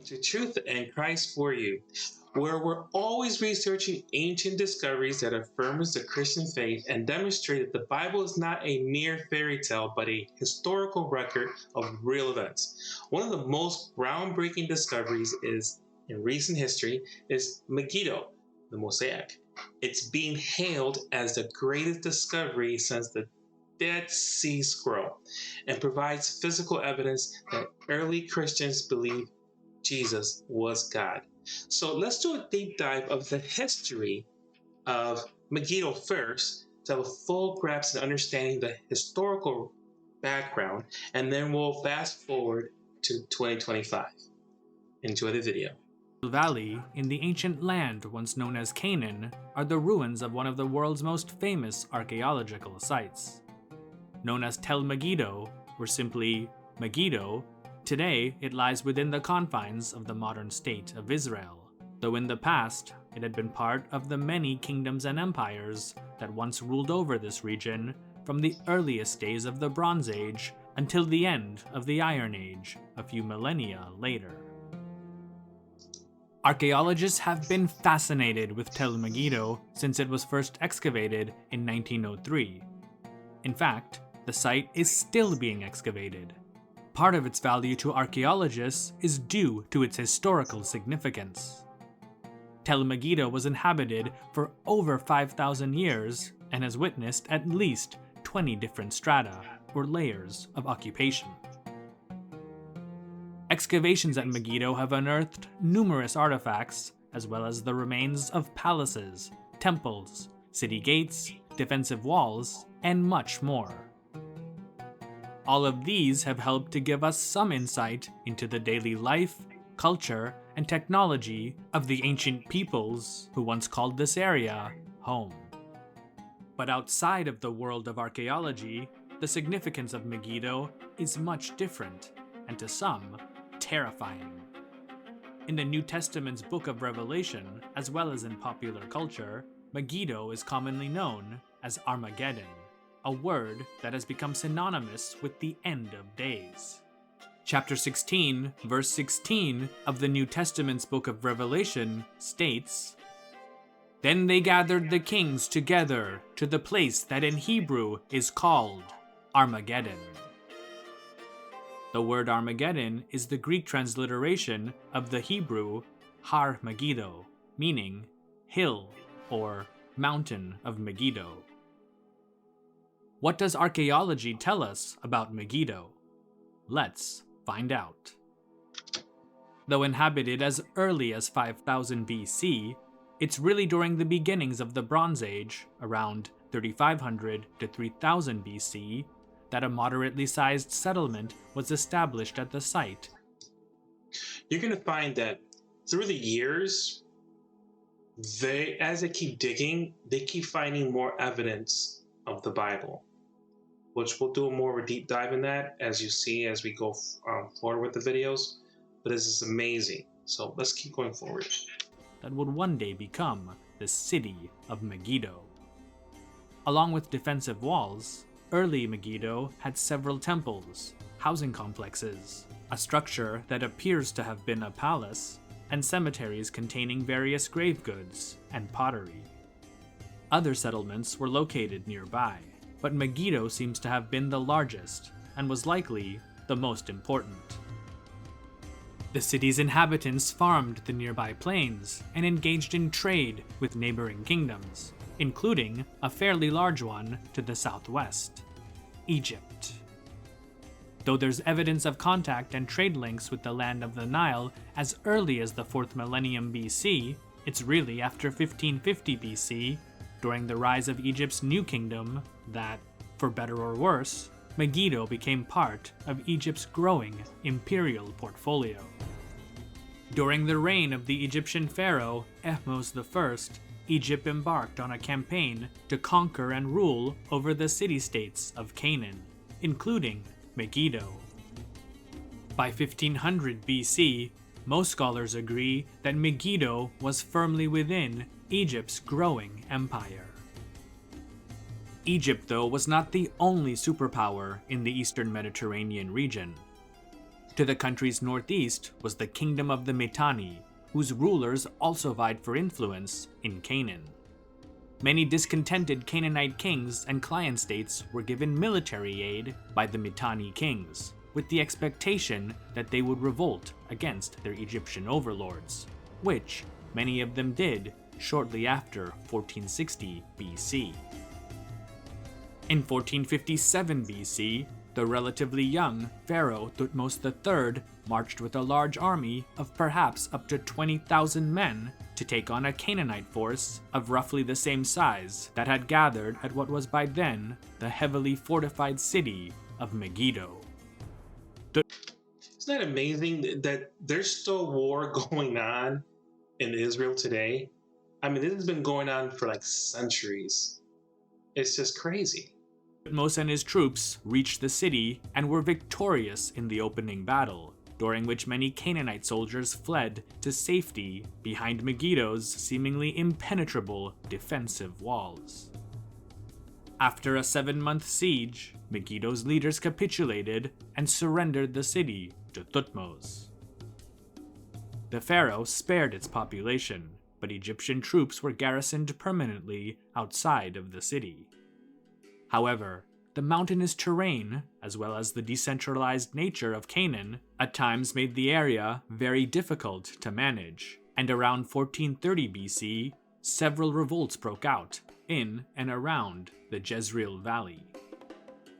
to Truth and Christ for You, where we're always researching ancient discoveries that affirms the Christian faith and demonstrate that the Bible is not a mere fairy tale, but a historical record of real events. One of the most groundbreaking discoveries in recent history is Megiddo, the Mosaic. It's being hailed as the greatest discovery since the Dead Sea Scroll and provides physical evidence that early Christians believed Jesus was God. So let's do a deep dive of the history of Megiddo first to have a full grasp and understanding the historical background, and then we'll fast forward to 2025. Enjoy the video. Valley, in the ancient land once known as Canaan, are the ruins of one of the world's most famous archaeological sites. Known as Tel Megiddo, or simply Megiddo, today it lies within the confines of the modern state of Israel, though in the past it had been part of the many kingdoms and empires that once ruled over this region from the earliest days of the Bronze Age until the end of the Iron Age a few millennia later. Archaeologists have been fascinated with Tel Megiddo since it was first excavated in 1903. In fact, the site is still being excavated. Part of its value to archaeologists is due to its historical significance. Tel Megiddo was inhabited for over 5,000 years and has witnessed at least 20 different strata, or layers, of occupation. Excavations at Megiddo have unearthed numerous artifacts, as well as the remains of palaces, temples, city gates, defensive walls, and much more. All of these have helped to give us some insight into the daily life, culture, and technology of the ancient peoples who once called this area home. But outside of the world of archaeology, the significance of Megiddo is much different, and to some, terrifying. In the New Testament's book of Revelation, as well as in popular culture, Megiddo is commonly known as Armageddon, a word that has become synonymous with the end of days. Chapter 16, verse 16 of the New Testament's book of Revelation states, "Then they gathered the kings together to the place that in Hebrew is called Armageddon." The word Armageddon is the Greek transliteration of the Hebrew Har Megiddo, meaning hill or mountain of Megiddo. What does archaeology tell us about Megiddo? Let's find out. Though inhabited as early as 5000 BC, it's really during the beginnings of the Bronze Age, around 3500 to 3000 BC, that a moderately sized settlement was established at the site. You're going to find that through the years, as they keep digging, they keep finding more evidence of the Bible, which we'll do more of a deep dive in that as you see as we go forward with the videos. But this is amazing. So let's keep going forward. That would one day become the city of Megiddo. Along with defensive walls, early Megiddo had several temples, housing complexes, a structure that appears to have been a palace, and cemeteries containing various grave goods and pottery. Other settlements were located nearby, but Megiddo seems to have been the largest and was likely the most important. The city's inhabitants farmed the nearby plains and engaged in trade with neighboring kingdoms, including a fairly large one to the southwest, Egypt. Though there's evidence of contact and trade links with the land of the Nile as early as the 4th millennium BC, it's really after 1550 BC, during the rise of Egypt's new kingdom, that, for better or worse, Megiddo became part of Egypt's growing imperial portfolio. During the reign of the Egyptian pharaoh Ahmose I, Egypt embarked on a campaign to conquer and rule over the city-states of Canaan, including Megiddo. By 1500 BC, most scholars agree that Megiddo was firmly within Egypt's growing empire. Egypt, though, was not the only superpower in the Eastern Mediterranean region. To the country's northeast was the Kingdom of the Mitanni, whose rulers also vied for influence in Canaan. Many discontented Canaanite kings and client states were given military aid by the Mitanni kings, with the expectation that they would revolt against their Egyptian overlords, which many of them did shortly after 1460 BC. In 1457 BC, the relatively young Pharaoh Thutmose III marched with a large army of perhaps up to 20,000 men to take on a Canaanite force of roughly the same size that had gathered at what was by then the heavily fortified city of Megiddo. Isn't that amazing that there's still war going on in Israel today? I mean, this has been going on for like centuries. It's just crazy. Thutmose and his troops reached the city and were victorious in the opening battle, during which many Canaanite soldiers fled to safety behind Megiddo's seemingly impenetrable defensive walls. After a 7-month siege, Megiddo's leaders capitulated and surrendered the city to Thutmose. The pharaoh spared its population, but Egyptian troops were garrisoned permanently outside of the city. However, the mountainous terrain, as well as the decentralized nature of Canaan, at times made the area very difficult to manage, and around 1430 BC, several revolts broke out in and around the Jezreel Valley.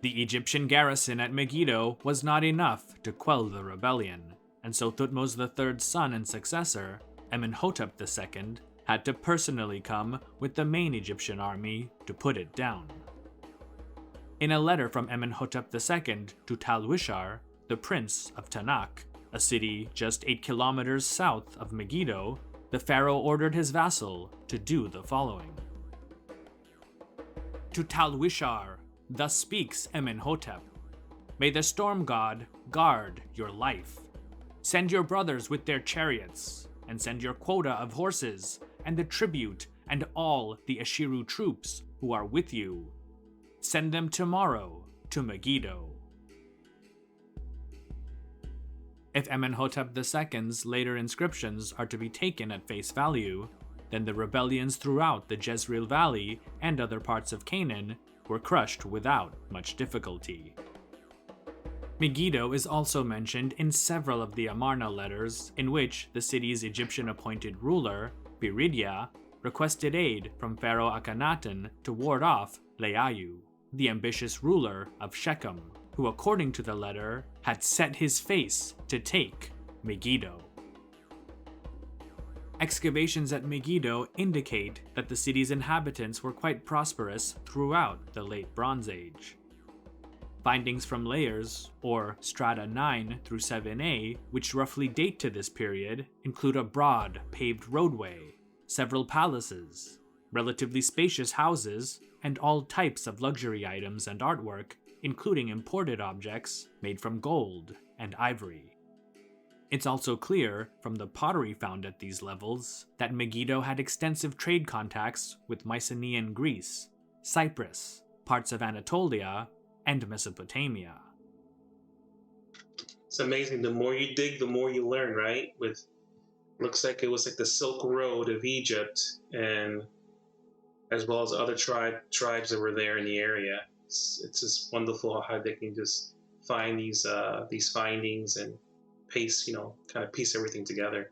The Egyptian garrison at Megiddo was not enough to quell the rebellion, and so Thutmose III's son and successor, Amenhotep II, had to personally come with the main Egyptian army to put it down. In a letter from Amenhotep II to Tal-Wishar, the prince of Tanakh, a city just 8 kilometers south of Megiddo, the pharaoh ordered his vassal to do the following. To Tal-Wishar, thus speaks Amenhotep. May the storm god guard your life. Send your brothers with their chariots, and send your quota of horses, and the tribute, and all the Ashiru troops who are with you. Send them tomorrow to Megiddo. If Amenhotep II's later inscriptions are to be taken at face value, then the rebellions throughout the Jezreel Valley and other parts of Canaan were crushed without much difficulty. Megiddo is also mentioned in several of the Amarna letters in which the city's Egyptian-appointed ruler, Biridia, requested aid from Pharaoh Akhenaten to ward off Leayu, the ambitious ruler of Shechem, who according to the letter had set his face to take Megiddo. Excavations at Megiddo indicate that the city's inhabitants were quite prosperous throughout the Late Bronze Age. Findings from layers, or strata 9 through 7a, which roughly date to this period, include a broad, paved roadway, several palaces, relatively spacious houses, and all types of luxury items and artwork, including imported objects made from gold and ivory. It's also clear from the pottery found at these levels that Megiddo had extensive trade contacts with Mycenaean Greece, Cyprus, parts of Anatolia, and Mesopotamia. It's amazing. The more you dig, the more you learn, right? Looks like it was like the Silk Road of Egypt, and as well as other tribes that were there in the area. It's just wonderful how they can just find these findings and kind of piece everything together.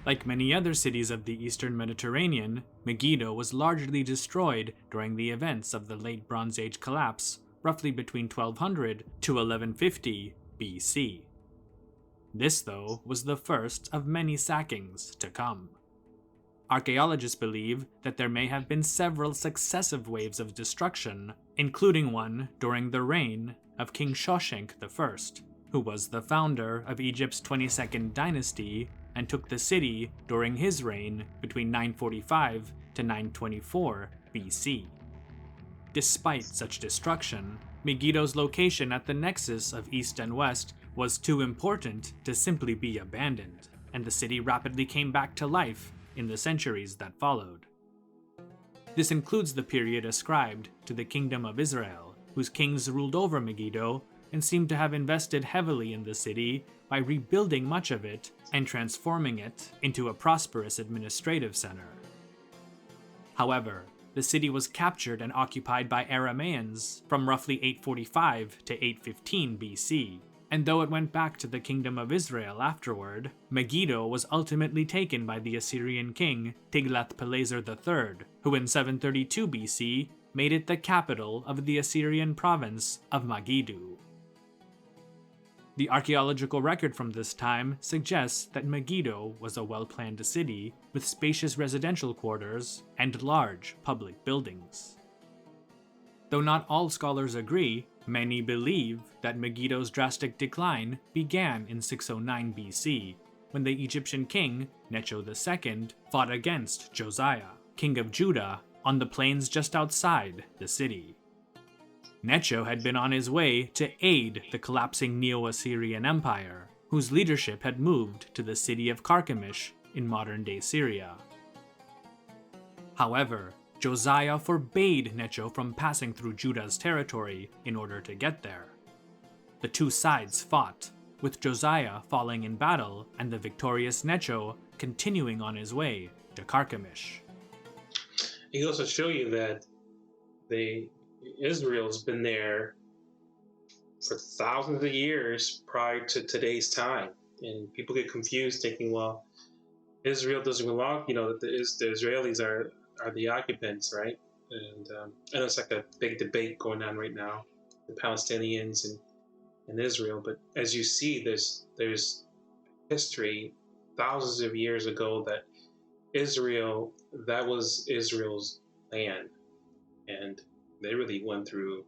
Like many other cities of the Eastern Mediterranean, Megiddo was largely destroyed during the events of the Late Bronze Age collapse, roughly between 1200 to 1150 BC. This, though, was the first of many sackings to come. Archaeologists believe that there may have been several successive waves of destruction, including one during the reign of King Shoshenq I, who was the founder of Egypt's 22nd dynasty and took the city during his reign between 945 to 924 BC. Despite such destruction, Megiddo's location at the nexus of East and West was too important to simply be abandoned, and the city rapidly came back to life in the centuries that followed. This includes the period ascribed to the Kingdom of Israel, whose kings ruled over Megiddo and seem to have invested heavily in the city by rebuilding much of it and transforming it into a prosperous administrative center. However, the city was captured and occupied by Aramaeans from roughly 845 to 815 BC, and though it went back to the Kingdom of Israel afterward, Megiddo was ultimately taken by the Assyrian king Tiglath-Pileser III, who in 732 BC made it the capital of the Assyrian province of Megiddo. The archaeological record from this time suggests that Megiddo was a well-planned city with spacious residential quarters and large public buildings. Though not all scholars agree, many believe that Megiddo's drastic decline began in 609 BC, when the Egyptian king, Necho II, fought against Josiah, king of Judah, on the plains just outside the city. Necho had been on his way to aid the collapsing Neo-Assyrian Empire, whose leadership had moved to the city of Carchemish in modern-day Syria. However, Josiah forbade Necho from passing through Judah's territory in order to get there. The two sides fought, with Josiah falling in battle and the victorious Necho continuing on his way to Carchemish. He also show you that Israel's been there for thousands of years prior to today's time, and people get confused thinking, well, Israel doesn't belong, that the Israelis are the occupants, right? And I know it's like a big debate going on right now, the Palestinians and Israel, but as you see, there's history thousands of years ago that Israel, that was Israel's land, and they really went through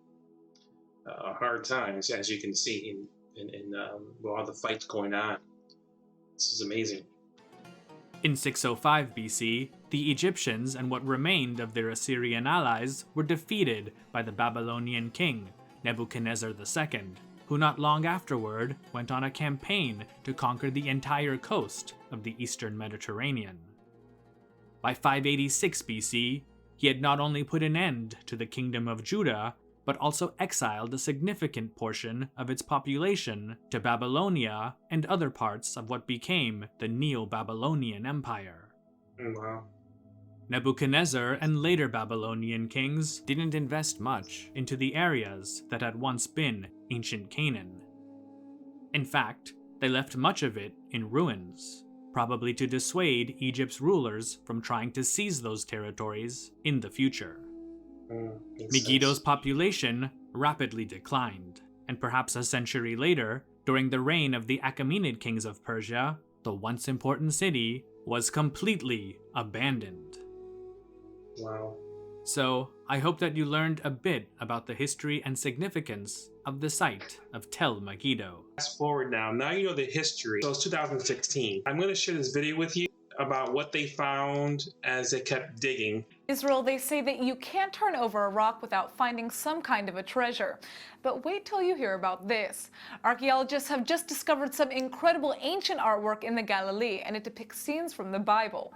hard times, as you can see in all the fights going on. This is amazing. In 605 BC, the Egyptians and what remained of their Assyrian allies were defeated by the Babylonian king, Nebuchadnezzar II, who not long afterward went on a campaign to conquer the entire coast of the eastern Mediterranean. By 586 BC, he had not only put an end to the kingdom of Judah, but also exiled a significant portion of its population to Babylonia and other parts of what became the Neo-Babylonian Empire. Wow. Nebuchadnezzar and later Babylonian kings didn't invest much into the areas that had once been ancient Canaan. In fact, they left much of it in ruins, probably to dissuade Egypt's rulers from trying to seize those territories in the future. Megiddo's population rapidly declined, and perhaps a century later, during the reign of the Achaemenid kings of Persia, the once important city was completely abandoned. Wow. So, I hope that you learned a bit about the history and significance of the site of Tel Megiddo. Fast forward now you know the history. So it's 2016. I'm going to share this video with you about what they found as they kept digging. Israel, they say that you can't turn over a rock without finding some kind of a treasure. But wait till you hear about this. Archaeologists have just discovered some incredible ancient artwork in the Galilee, and it depicts scenes from the Bible.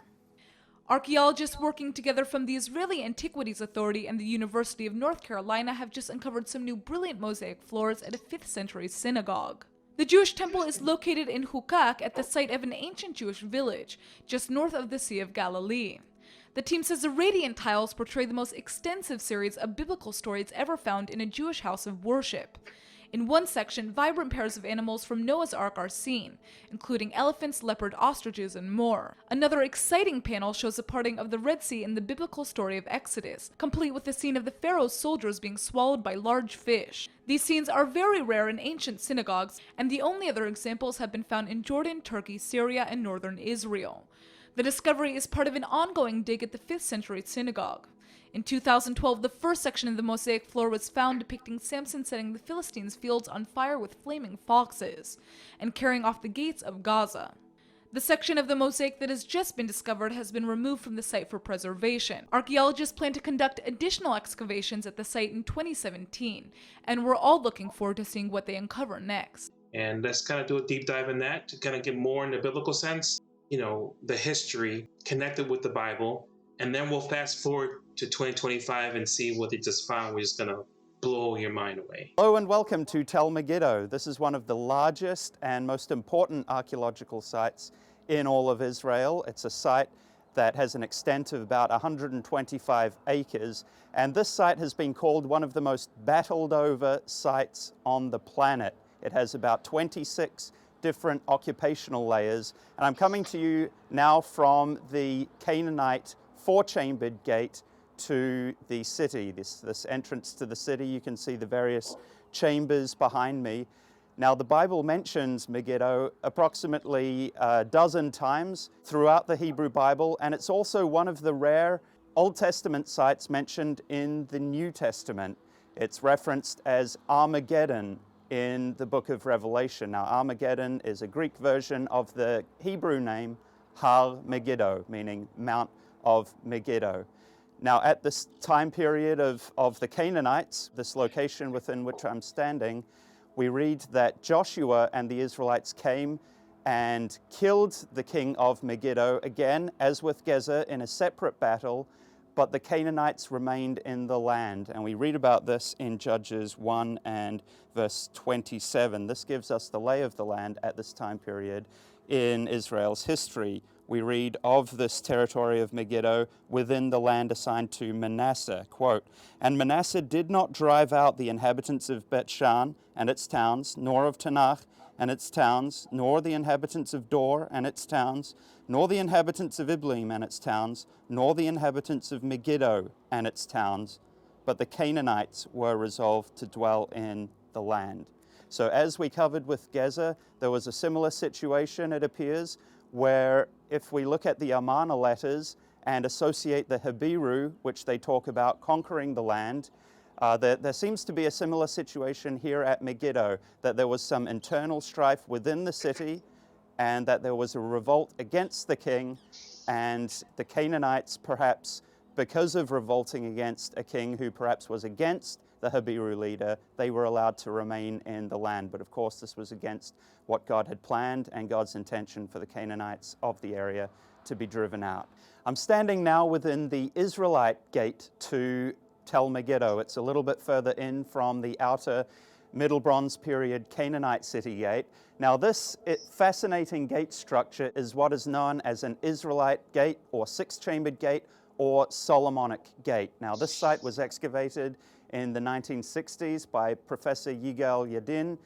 Archaeologists working together from the Israeli Antiquities Authority and the University of North Carolina have just uncovered some new brilliant mosaic floors at a 5th century synagogue. The Jewish temple is located in Hukak at the site of an ancient Jewish village, just north of the Sea of Galilee. The team says the radiant tiles portray the most extensive series of biblical stories ever found in a Jewish house of worship. In one section, vibrant pairs of animals from Noah's Ark are seen, including elephants, leopard, ostriches, and more. Another exciting panel shows the parting of the Red Sea in the biblical story of Exodus, complete with the scene of the Pharaoh's soldiers being swallowed by large fish. These scenes are very rare in ancient synagogues, and the only other examples have been found in Jordan, Turkey, Syria, and northern Israel. The discovery is part of an ongoing dig at the 5th century synagogue. In 2012, the first section of the mosaic floor was found depicting Samson setting the Philistines' fields on fire with flaming foxes and carrying off the gates of Gaza. The section of the mosaic that has just been discovered has been removed from the site for preservation. Archaeologists plan to conduct additional excavations at the site in 2017, and we're all looking forward to seeing what they uncover next. And let's kind of do a deep dive in that to kind of get more in the biblical sense, the history connected with the Bible. And then we'll fast forward to 2025 and see what they just found. We're just going to blow your mind away. Hello and welcome to Tel Megiddo. This is one of the largest and most important archaeological sites in all of Israel. It's a site that has an extent of about 125 acres, and this site has been called one of the most battled over sites on the planet. It has about 26 different occupational layers, and I'm coming to you now from the Canaanite four-chambered gate to the city. This entrance to the city, you can see the various chambers behind me. Now, the Bible mentions Megiddo approximately a dozen times throughout the Hebrew Bible, and it's also one of the rare Old Testament sites mentioned in the New Testament. It's referenced as Armageddon in the book of Revelation. Now, Armageddon is a Greek version of the Hebrew name Har Megiddo, meaning Mount of Megiddo. Now, at this time period of the Canaanites, this location within which I'm standing, we read that Joshua and the Israelites came and killed the king of Megiddo, again, as with Gezer, in a separate battle, but the Canaanites remained in the land. And we read about this in Judges 1 and verse 27. This gives us the lay of the land at this time period in Israel's history. We read of this territory of Megiddo within the land assigned to Manasseh. Quote, "And Manasseh did not drive out the inhabitants of Bethshan and its towns, nor of Tanakh and its towns, nor the inhabitants of Dor and its towns, nor the inhabitants of Iblim and its towns, nor the inhabitants of Megiddo and its towns, but the Canaanites were resolved to dwell in the land." So as we covered with Gezer, there was a similar situation, it appears, where if we look at the Amarna letters and associate the Habiru, which they talk about conquering the land, there seems to be a similar situation here at Megiddo, that there was some internal strife within the city and that there was a revolt against the king, and the Canaanites, perhaps because of revolting against a king who perhaps was against the Habiru leader, they were allowed to remain in the land. But of course, this was against what God had planned and God's intention for the Canaanites of the area to be driven out. I'm standing now within the Israelite gate to Tel Megiddo. It's a little bit further in from the outer Middle Bronze period Canaanite city gate. Now, this fascinating gate structure is what is known as an Israelite gate or six-chambered gate or Solomonic gate. Now, this site was excavated in the 1960s by Professor Yigal Yadin,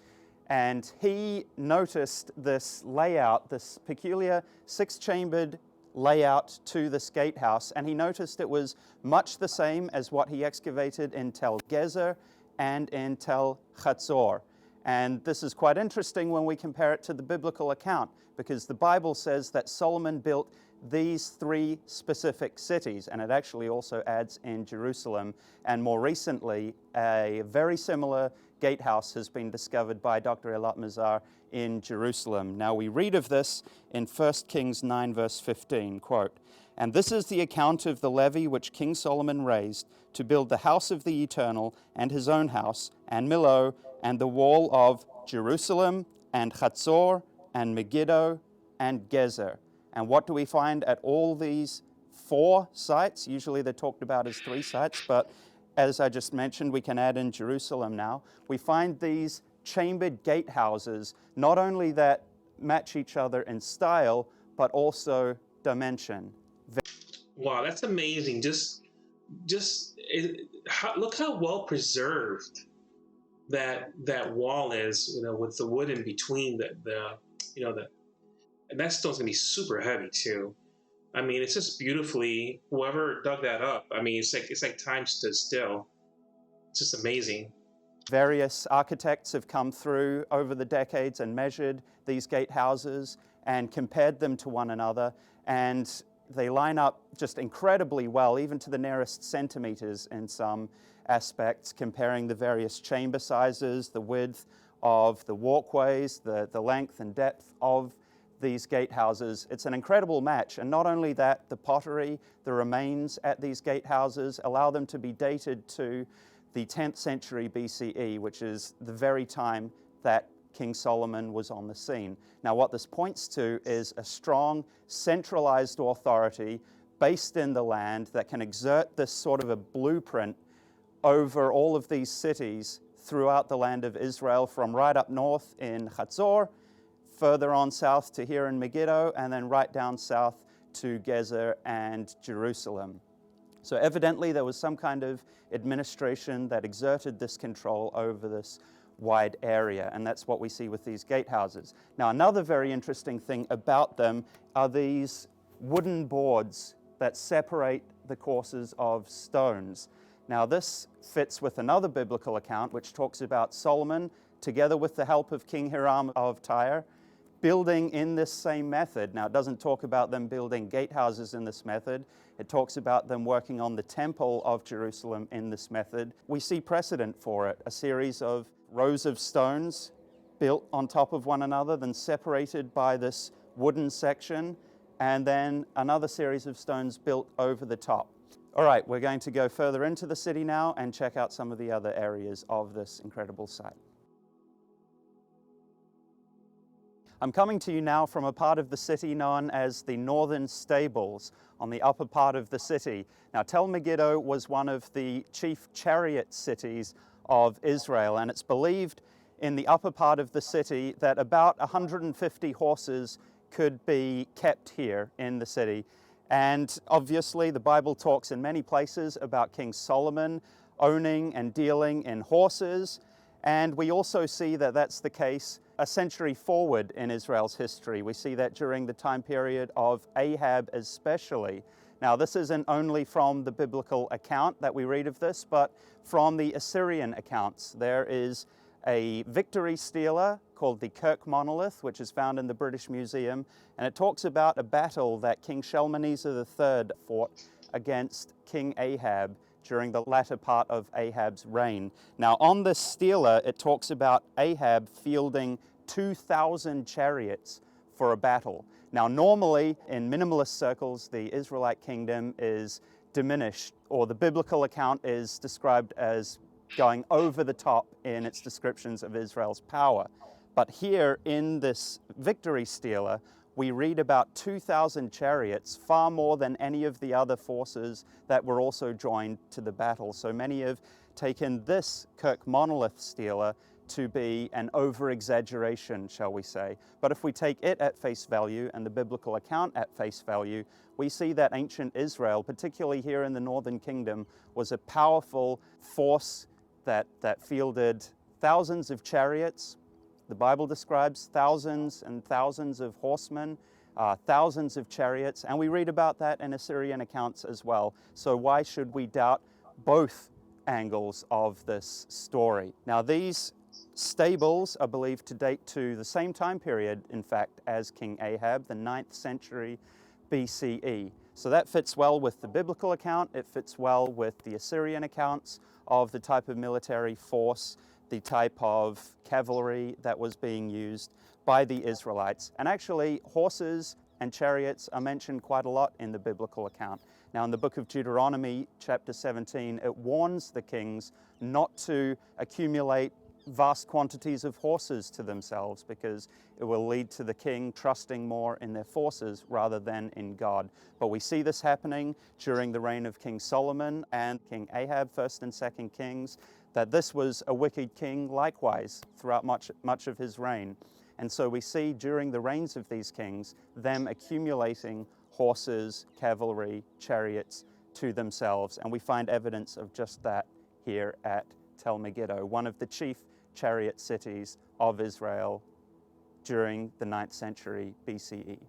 and he noticed this layout, this peculiar six-chambered layout to this gatehouse, and he noticed it was much the same as what he excavated in Tel Gezer and in Tel Chatzor. And this is quite interesting when we compare it to the biblical account, because the Bible says that Solomon built these three specific cities, and it actually also adds in Jerusalem. And more recently, a very similar gatehouse has been discovered by Dr. Eilat Mazar in Jerusalem. Now, we read of this in 1 Kings 9, verse 15, quote, "And this is the account of the levy which King Solomon raised to build the house of the Eternal and his own house, and Millo, and the wall of Jerusalem, and Chatzor, and Megiddo, and Gezer." And what do we find at all these four sites? Usually they're talked about as three sites, but as I just mentioned, we can add in Jerusalem now. We find these chambered gatehouses, not only that match each other in style, but also dimension. Wow, that's amazing. Look how well preserved that wall is. With the wood in between and that stone's gonna be super heavy too. I mean, it's just beautifully. Whoever dug that up, I mean, it's like time stood still. It's just amazing. Various architects have come through over the decades and measured these gatehouses and compared them to one another, and they line up just incredibly well, even to the nearest centimeters in some aspects, comparing the various chamber sizes, the width of the walkways, the length and depth of these gatehouses. It's an incredible match. And not only that, the pottery, the remains at these gatehouses allow them to be dated to the 10th century BCE, which is the very time that King Solomon was on the scene. Now, what this points to is a strong, centralized authority based in the land that can exert this sort of a blueprint over all of these cities throughout the land of Israel, from right up north in Hatzor, further on south to here in Megiddo, and then right down south to Gezer and Jerusalem. So evidently there was some kind of administration that exerted this control over this wide area, and that's what we see with these gatehouses. Now, another very interesting thing about them are these wooden boards that separate the courses of stones. Now, this fits with another biblical account which talks about Solomon, together with the help of King Hiram of Tyre, building in this same method. Now, it doesn't talk about them building gatehouses in this method. It talks about them working on the temple of Jerusalem in this method. We see precedent for it, a series of rows of stones built on top of one another, then separated by this wooden section, and then another series of stones built over the top. All right, we're going to go further into the city now and check out some of the other areas of this incredible site. I'm coming to you now from a part of the city known as the Northern Stables, on the upper part of the city. Now, Tel Megiddo was one of the chief chariot cities of Israel, and it's believed in the upper part of the city that about 150 horses could be kept here in the city. And obviously the Bible talks in many places about King Solomon owning and dealing in horses, and we also see that that's the case a century forward in Israel's history. We see that during the time period of Ahab especially. Now, this isn't only from the biblical account that we read of this, but from the Assyrian accounts. There is a victory stela called the Kirk Monolith, which is found in the British Museum, and it talks about a battle that King Shalmaneser III fought against King Ahab during the latter part of Ahab's reign. Now, on this stela, it talks about Ahab fielding 2,000 chariots for a battle. Now, normally in minimalist circles, the Israelite kingdom is diminished, or the biblical account is described as going over the top in its descriptions of Israel's power. But here in this victory stela, we read about 2,000 chariots, far more than any of the other forces that were also joined to the battle. So many have taken this Kirk Monolith stela to be an over-exaggeration, shall we say. But if we take it at face value and the biblical account at face value, we see that ancient Israel, particularly here in the Northern Kingdom, was a powerful force that fielded thousands of chariots. The Bible describes thousands and thousands of horsemen, thousands of chariots, and we read about that in Assyrian accounts as well. So why should we doubt both angles of this story? Now, these stables are believed to date to the same time period, in fact, as King Ahab, the 9th century BCE. So that fits well with the biblical account. It fits well with the Assyrian accounts of the type of military force, the type of cavalry that was being used by the Israelites. And actually, horses and chariots are mentioned quite a lot in the biblical account. Now, in the book of Deuteronomy, chapter 17, it warns the kings not to accumulate vast quantities of horses to themselves, because it will lead to the king trusting more in their forces rather than in God. But we see this happening during the reign of King Solomon and King Ahab, 1st and 2nd Kings, that this was a wicked king likewise throughout much of his reign. And so we see during the reigns of these kings them accumulating horses, cavalry, chariots to themselves. And we find evidence of just that here at Tel Megiddo, one of the chief chariot cities of Israel during the 9th century BCE.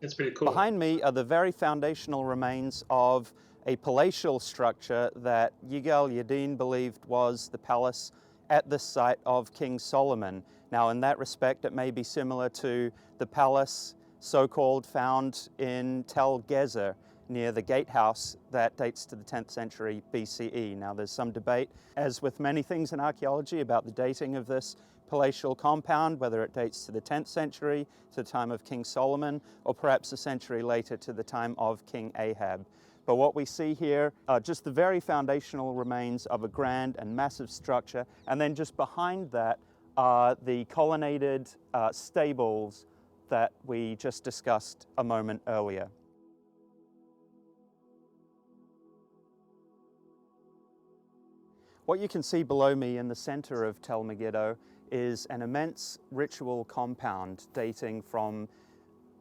That's pretty cool. Behind me are the very foundational remains of a palatial structure that Yigal Yadin believed was the palace at the site of King Solomon. Now, in that respect, it may be similar to the palace so-called found in Tel Gezer, near the gatehouse that dates to the 10th century BCE. Now, there's some debate, as with many things in archaeology, about the dating of this palatial compound, whether it dates to the 10th century, to the time of King Solomon, or perhaps a century later to the time of King Ahab. But what we see here are just the very foundational remains of a grand and massive structure, and then just behind that are the colonnaded stables that we just discussed a moment earlier. What you can see below me in the center of Tel Megiddo is an immense ritual compound dating from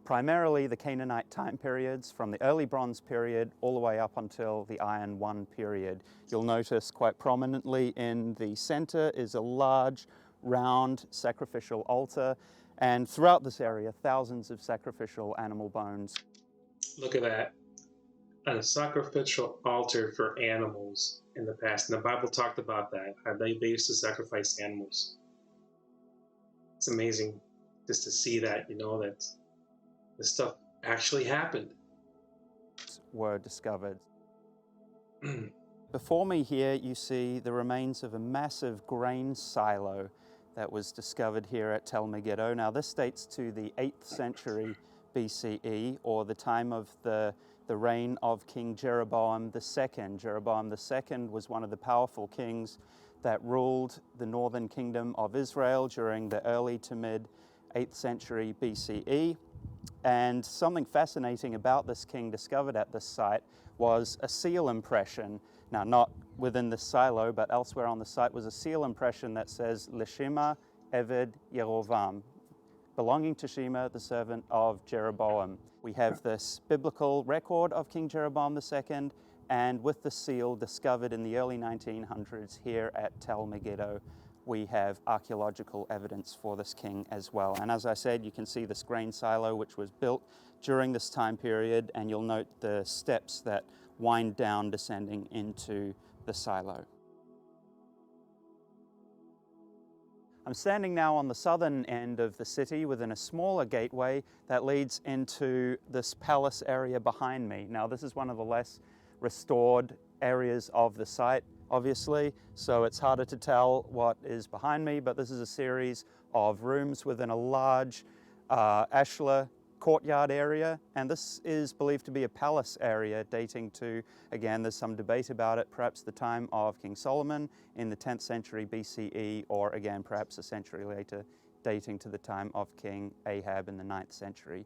primarily the Canaanite time periods, from the early Bronze period all the way up until the Iron I period. You'll notice quite prominently in the center is a large, round sacrificial altar, and throughout this area, thousands of sacrificial animal bones. Look at that. A sacrificial altar for animals in the past. And the Bible talked about that, how they used to sacrifice animals. It's amazing just to see that, that this stuff actually happened. Were discovered. Before me here, you see the remains of a massive grain silo that was discovered here at Tel Megiddo. Now, this dates to the 8th century BCE, or the time of the reign of King Jeroboam II. Jeroboam II was one of the powerful kings that ruled the northern kingdom of Israel during the early to mid 8th century BCE. And something fascinating about this king discovered at this site was a seal impression. Now, not within the silo, but elsewhere on the site was a seal impression that says, Lishima Eved Yerovam, belonging to Shema, the servant of Jeroboam. We have this biblical record of King Jeroboam II, and with the seal discovered in the early 1900s here at Tel Megiddo, we have archaeological evidence for this king as well. And as I said, you can see this grain silo, which was built during this time period, and you'll note the steps that wind down descending into the silo. I'm standing now on the southern end of the city within a smaller gateway that leads into this palace area behind me. Now, this is one of the less restored areas of the site, obviously, so it's harder to tell what is behind me, but this is a series of rooms within a large ashlar courtyard area, and this is believed to be a palace area dating to, again, there's some debate about it, perhaps the time of King Solomon in the 10th century BCE, or again, perhaps a century later, dating to the time of King Ahab in the 9th century.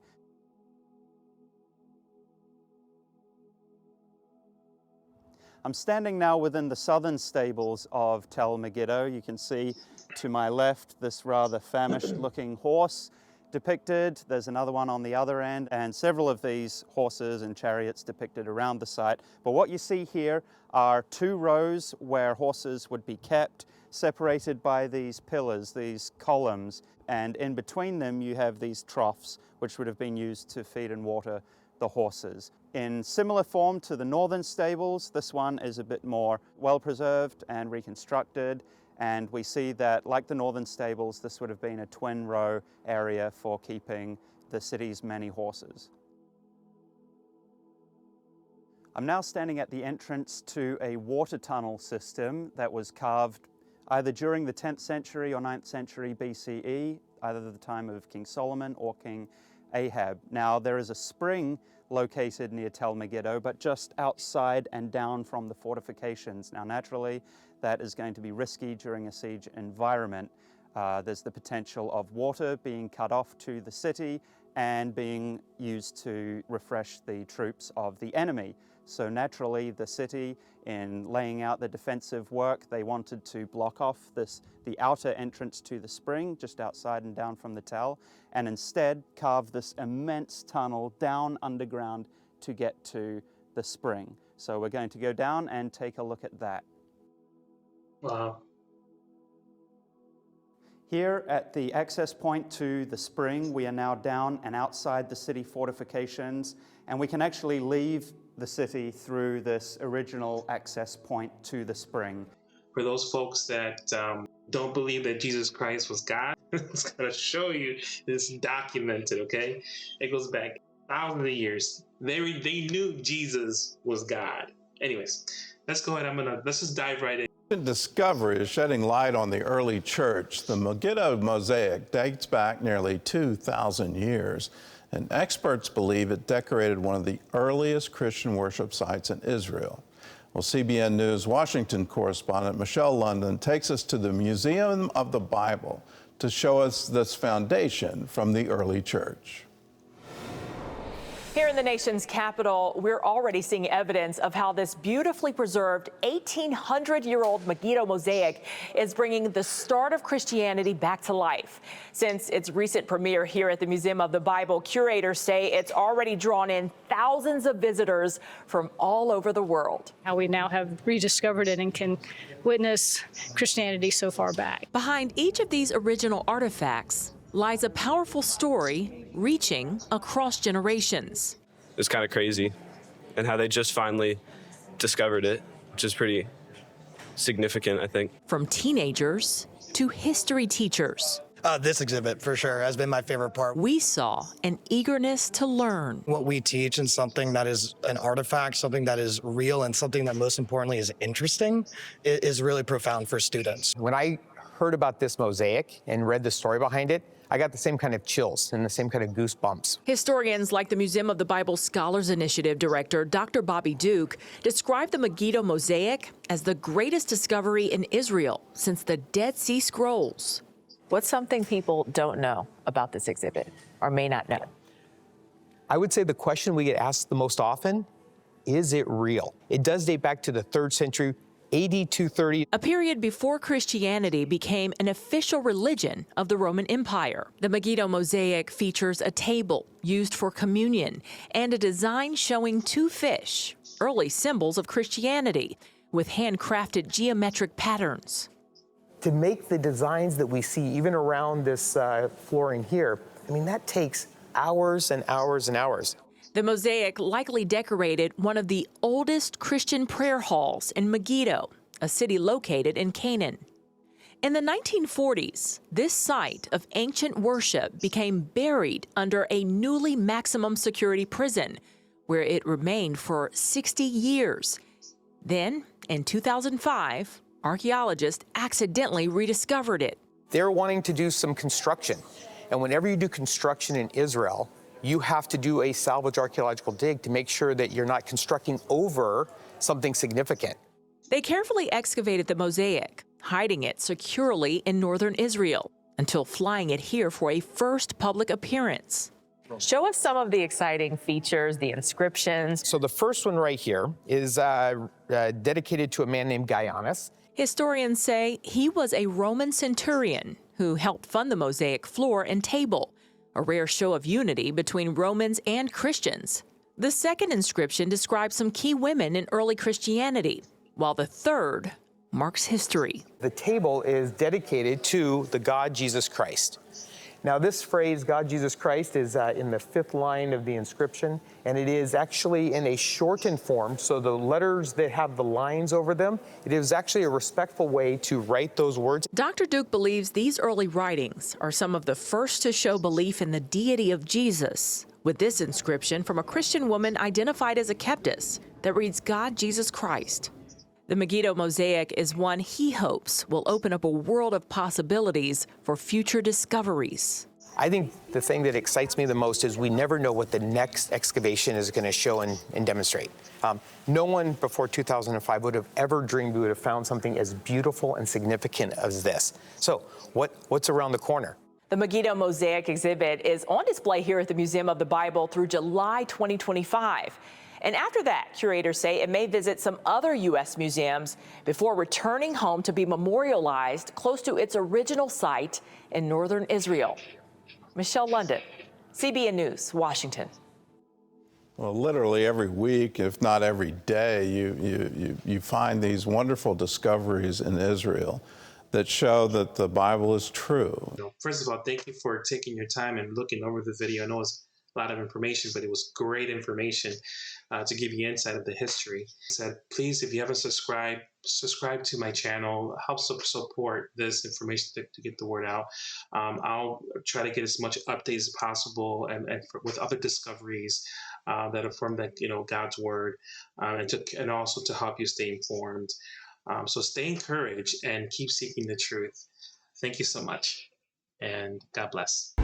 I'm standing now within the southern stables of Tel Megiddo. You can see to my left this rather famished-looking horse depicted. There's another one on the other end, and several of these horses and chariots depicted around the site. But what you see here are two rows where horses would be kept, separated by these pillars, these columns, and in between them you have these troughs, which would have been used to feed and water the horses. In similar form to the northern stables, this one is a bit more well-preserved and reconstructed, and we see that, like the northern stables, this would have been a twin-row area for keeping the city's many horses. I'm now standing at the entrance to a water tunnel system that was carved either during the 10th century or 9th century BCE, either the time of King Solomon or King Ahab. Now, there is a spring located near Tel Megiddo, but just outside and down from the fortifications. Now, naturally, that is going to be risky during a siege environment. There's the potential of water being cut off to the city and being used to refresh the troops of the enemy. So naturally, the city, in laying out the defensive work, they wanted to block off the outer entrance to the spring, just outside and down from the Tel, and instead carve this immense tunnel down underground to get to the spring. So we're going to go down and take a look at that. Wow. Here at the access point to the spring, we are now down and outside the city fortifications, and we can actually leave the city through this original access point to the spring. For those folks that don't believe that Jesus Christ was God, it's going to show you this documented, okay? It goes back thousands of years. They knew Jesus was God. Anyways, let's go ahead. Let's just dive right in. Discovery is shedding light on the early church. The Megiddo Mosaic dates back nearly 2,000 years, and experts believe it decorated one of the earliest Christian worship sites in Israel. Well, CBN News Washington correspondent Michelle London takes us to the Museum of the Bible to show us this foundation from the early church. Here in the nation's capital, we're already seeing evidence of how this beautifully preserved 1,800-year-old Megiddo Mosaic is bringing the start of Christianity back to life. Since its recent premiere here at the Museum of the Bible, curators say it's already drawn in thousands of visitors from all over the world. How we now have rediscovered it and can witness Christianity so far back. Behind each of these original artifacts lies a powerful story reaching across generations. It's kind of crazy, and how they just finally discovered it, which is pretty significant, I think. From teenagers to history teachers. This exhibit, for sure, has been my favorite part. We saw an eagerness to learn. What we teach and something that is an artifact, something that is real, and something that most importantly is interesting, is really profound for students. When I heard about this mosaic and read the story behind it, I got the same kind of chills and the same kind of goosebumps. Historians like the Museum of the Bible Scholars Initiative director, Dr. Bobby Duke, described the Megiddo Mosaic as the greatest discovery in Israel since the Dead Sea Scrolls. What's something people don't know about this exhibit or may not know? I would say the question we get asked the most often, is it real? It does date back to the 3rd century, AD 230. A period before Christianity became an official religion of the Roman Empire. The Megiddo Mosaic features a table used for communion and a design showing 2 fish, early symbols of Christianity, with handcrafted geometric patterns. To make the designs that we see even around this flooring here, I mean, that takes hours and hours and hours. The mosaic likely decorated one of the oldest Christian prayer halls in Megiddo, a city located in Canaan. In the 1940s, this site of ancient worship became buried under a newly maximum security prison, where it remained for 60 years. Then, in 2005, archaeologists accidentally rediscovered it. They're wanting to do some construction. And whenever you do construction in Israel, you have to do a salvage archaeological dig to make sure that you're not constructing over something significant. They carefully excavated the mosaic, hiding it securely in northern Israel, until flying it here for a first public appearance. Show us some of the exciting features, the inscriptions. So the first one right here is dedicated to a man named Gaianus. Historians say he was a Roman centurion who helped fund the mosaic floor and table, a rare show of unity between Romans and Christians. The second inscription describes some key women in early Christianity, while the third marks history. The table is dedicated to the God Jesus Christ. Now this phrase, God Jesus Christ, is in the 5th line of the inscription, and it is actually in a shortened form, so the letters that have the lines over them, it is actually a respectful way to write those words. Dr. Duke believes these early writings are some of the first to show belief in the deity of Jesus, with this inscription from a Christian woman identified as a Keptis that reads, God Jesus Christ. The Megiddo Mosaic is one he hopes will open up a world of possibilities for future discoveries. I think the thing that excites me the most is we never know what the next excavation is going to show and demonstrate. No one before 2005 would have ever dreamed we would have found something as beautiful and significant as this. So what's around the corner? The Megiddo Mosaic exhibit is on display here at the Museum of the Bible through July 2025. And after that, curators say it may visit some other U.S. museums before returning home to be memorialized close to its original site in northern Israel. Michelle London, CBN News, Washington. Well, literally every week, if not every day, you find these wonderful discoveries in Israel that show that the Bible is true. First of all, thank you for taking your time and looking over the video. I know it's a lot of information, but it was great information to give you insight of the history. Please, if you haven't subscribe to my channel. Help support this information to get the word out. I'll try to get as much updates as possible and with other discoveries that affirm that God's word, and also to help you stay informed. So stay encouraged and keep seeking the truth. Thank you so much, and God bless.